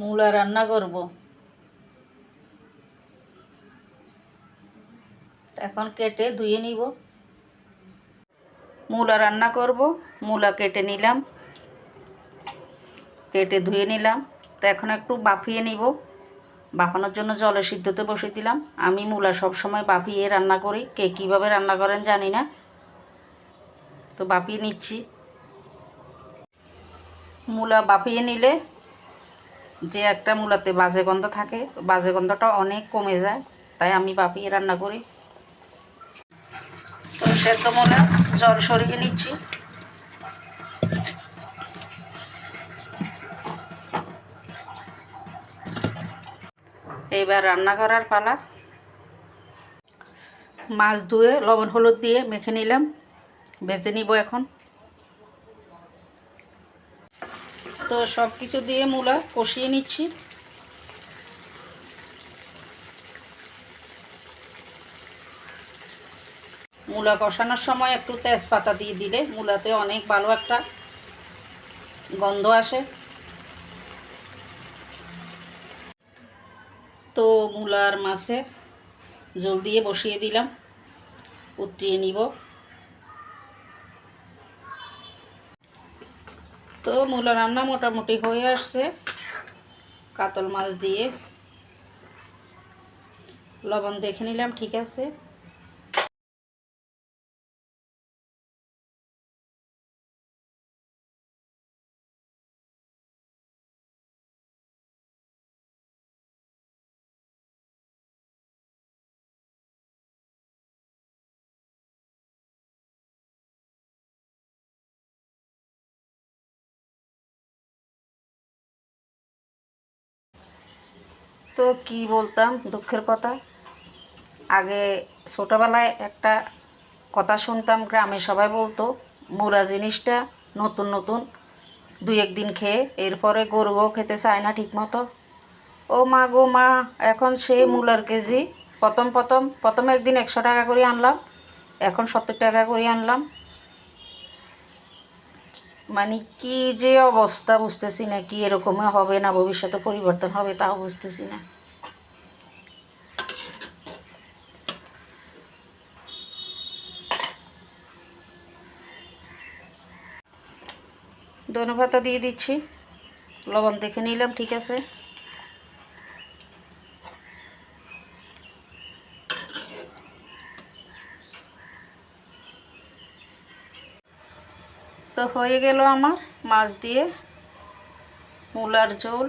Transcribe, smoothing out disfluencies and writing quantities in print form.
মূলা রান্না করব। এখন কেটে ধুয়ে নিব। মূলা রান্না করব, মূলা কেটে নিলাম, কেটে ধুয়ে নিলাম। তো এখন একটু বাফিয়ে নিব। বাফানোর জন্য জলে সিদ্ধতে বসিয়ে দিলাম। আমি মূলা সব সময় বাফিয়ে রান্না করি, কে কীভাবে রান্না করেন জানি না, তো বাফিয়ে নিচ্ছি। মূলা বাফিয়ে নিলে যে একটা মূলাতে বাজে গন্ধ থাকে, বাজে গন্ধটা অনেক কমে যায়, তাই আমি বাফিয়ে রান্না করি। তো সেদ্ধ মূলা জল সরিয়ে নিচ্ছি। এইবার রান্না করার পালা। মাছ ধুয়ে লবণ হলুদ দিয়ে মেখে নিলাম, ভেজে নিব এখন। তো সব কিছু দিয়ে মূলা কষিয়ে নিচ্ছি। মূলা কষানোর সময় একটু তেজপাতা দিয়ে দিলে মূলাতে অনেক ভালো একটা গন্ধ আসে। তো মূলার মাছে জল দিয়ে বসিয়ে দিলাম, উতরিয়ে নিব। তো মূলা রান্না মোটামুটি হয়ে আসছে। কাতল মাছ দিয়ে লবণ দেখে নিলাম, ঠিক আছে। তো কি বলতাম, দুঃখের কথা, আগে ছোটোবেলায় একটা কথা শুনতাম, গ্রামে সবাই বলতো মূলা জিনিসটা নতুন নতুন দুই একদিন খেয়ে এরপরে গরুও খেতে চায় না ঠিক মতো। ও মা গো মা, এখন সেই মূলার কেজি প্রথম একদিন 100 টাকা করে আনলাম, এখন 70 টাকা করে আনলাম। মানে কি যে অবস্থা বুঝতেছি না, কি এরকমই হবে না ভবিষ্যতে পরিবর্তন হবে তাও বুঝতেছি না। ধনেপাতা দিয়ে দিচ্ছি, লবণ দেখে নিলাম, ঠিক আছে। তো হয়ে গেল আমার মাছ দিয়ে মূলার ঝোল।